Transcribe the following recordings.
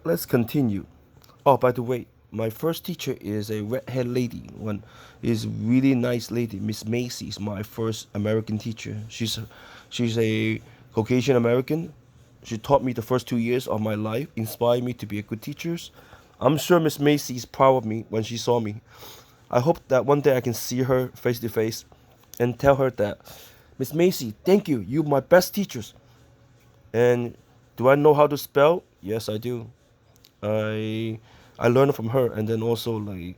let's continue. Oh, by the way, my first teacher is a red-haired lady. One is really nice lady. Miss Macy is my first American teacher. She's a Caucasian American. She taught me the first 2 years of my life, inspired me to be a good teacher. I'm sure Miss Macy is proud of me when she saw me. I hope that one day I can see her face to face and tell her that, Miss Macy, thank you. You my best teachers. And do I know how to spell? Yes, I do. I I learned from her, and then also like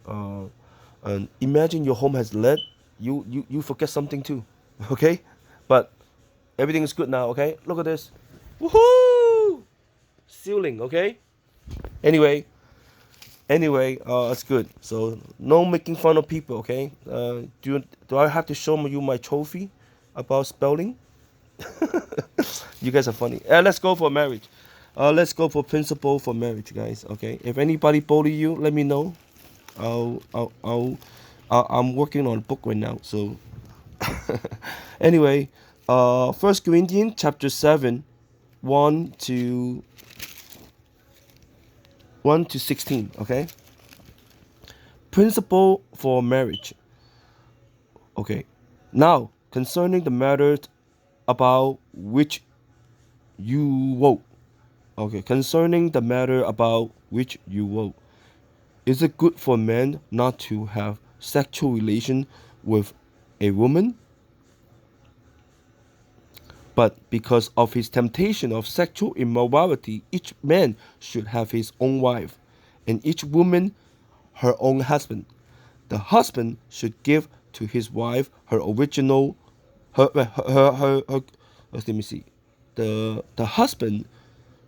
and imagine your home has lead. You forget something too, okay? But everything is good now. Okay, look at this. Woohoo! Ceiling. Okay. Anyway, that's good. So no making fun of people. Okay. Do I have to show you my trophy about spelling? You guys are funny. Let's go for marriage. Let's go for principle for marriage, guys. Okay. If anybody bully you, let me know. I'm working on a book right now. So anyway, First Corinthians chapter 7, 1 to 16. Okay. Principle for marriage. Okay. Now concerning the matters about which you vote. Okay, concerning the matter about which you vote, is it good for men not to have sexual relation with a woman? But because of his temptation of sexual immorality, each man should have his own wife, and each woman her own husband. The husband should give to his wife her original, her let me see. The husband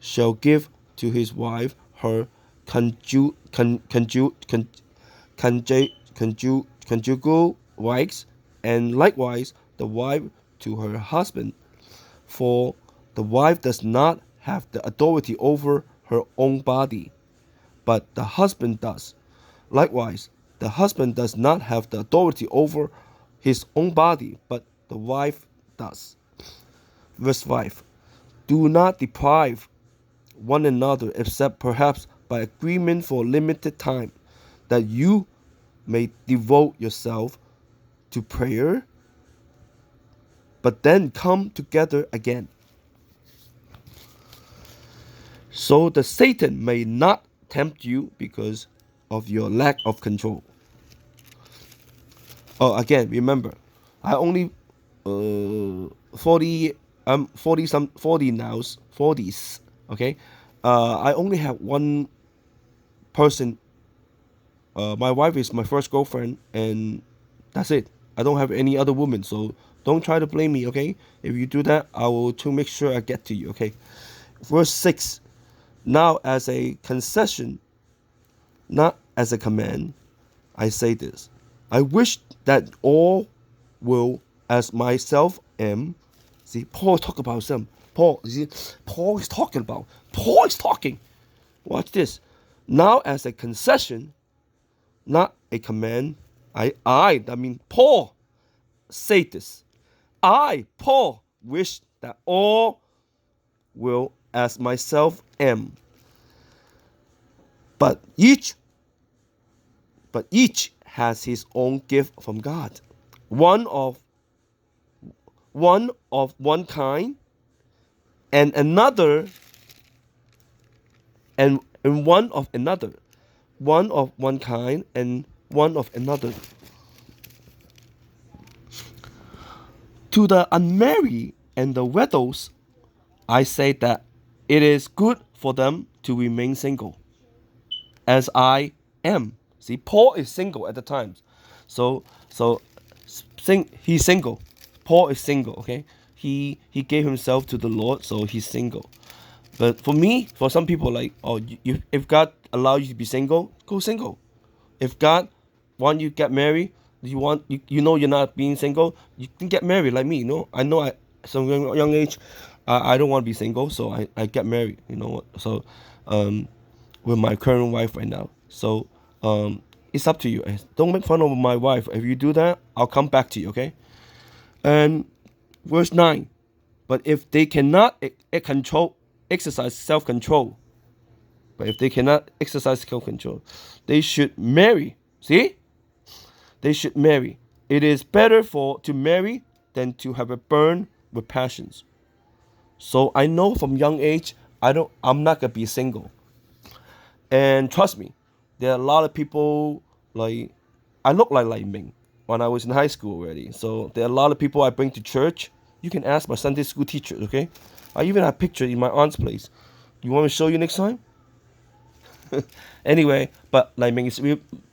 shall give to his wife her conjugal rights, and likewise the wife to her husband. For the wife does not have the authority over her own body, but the husband does. Likewise, the husband does not have the authority over his own body, but the wife does. Verse 5. Do not deprive one another, except perhaps by agreement for a limited time, that you may devote yourself to prayer, but then come together again, so that Satan may not tempt you because of your lack of control. Oh, again, remember, I only 40 40 now, 40s. Okay, I only have one person. My wife is my first girlfriend, and that's it. I don't have any other woman, so don't try to blame me. Okay, if you do that, I will to make sure I get to you. Okay, verse 6. Now, as a concession, not as a command, I say this: I wish that all will, as myself am. See, Paul talk about himself. Paul, see, Paul is talking about. Paul is talking. Watch this. Now, as a concession, not a command. I mean, Paul, say this. I, Paul, wish that all will, as myself am. But each has his own gift from God. One of one kind, and another, and one of another. One of one kind, and one of another. To the unmarried and the widows, I say that it is good for them to remain single, as I am. See, Paul is single at the time, so he's single. Paul is single. Okay, he gave himself to the Lord, so he's single. But for me, for some people, like, oh, if God allows you to be single, go single. If God want you to get married, you know you're not being single, you can get married like me. I know at some young age, I don't want to be single, so I get married. So with my current wife right now. So it's up to you. Don't make fun of my wife. If you do that, I'll come back to you. Okay. And verse 9. But if they cannot exercise self-control, But if they cannot exercise self-control, they should marry. See? They should marry. It is better to marry than to have a burn with passions. So I know from young age, I'm not gonna be single. And trust me, there are a lot of people like I look like Ming when I was in high school already. So there are a lot of people I bring to church. You can ask my Sunday school teachers, okay? I even have a picture in my aunt's place. You want me to show you next time? Anyway, but Lai Ming is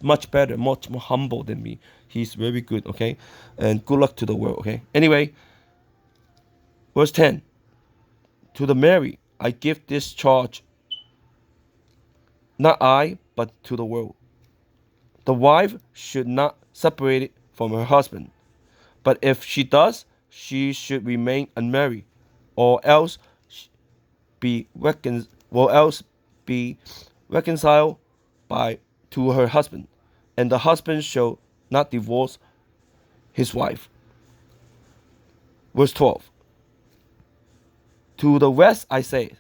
much better, much more humble than me. He's very good, okay? And good luck to the world, okay? Anyway, verse 10. To the married, I give this charge, not I, but to the world. The wife should not separate it from her husband, but if she does, she should remain unmarried, or else be reconciled by to her husband, and the husband shall not divorce his wife. Verse 12. To the rest I say,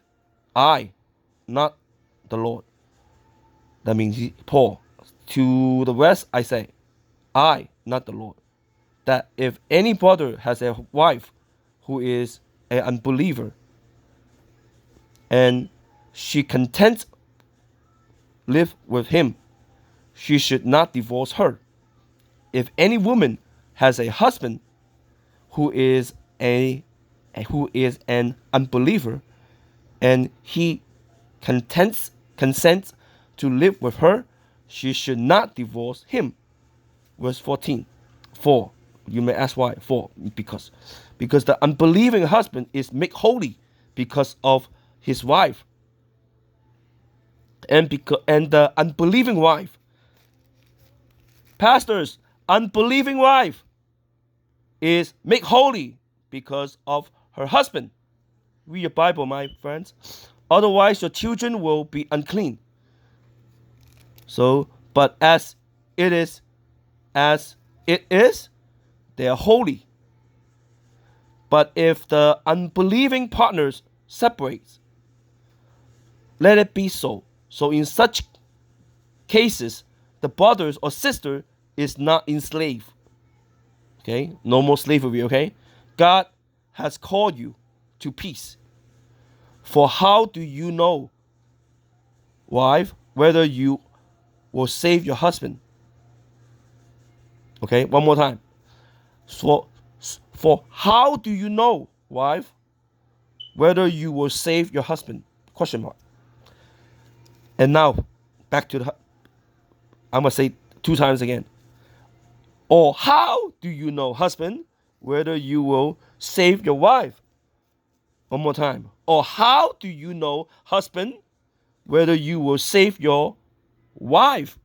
I, not the Lord. That means Paul. To the rest I say, I, not the Lord, that if any brother has a wife who is an unbeliever, and she content live with him, she should not divorce her. If any woman has a husband who is an unbeliever, and he consents to live with her, she should not divorce him. Verse 14. For, you may ask why. For, because the unbelieving husband is made holy because of his wife, and the unbelieving wife, pastors, unbelieving wife is made holy because of her husband. Read your Bible, my friends. Otherwise, your children will be unclean. So, but as it is, they are holy. But if the unbelieving partners separates, let it be so. So in such cases, the brothers or sister is not enslaved. Okay, no more slavery. Okay, God has called you to peace. For how do you know, wife, whether you will save your husband? Okay, one more time. For how do you know, wife, whether you will save your husband? Question mark. And now, back to I'm going to say 2 times again. Or how do you know, husband, whether you will save your wife? One more time. Or how do you know, husband, whether you will save your wife?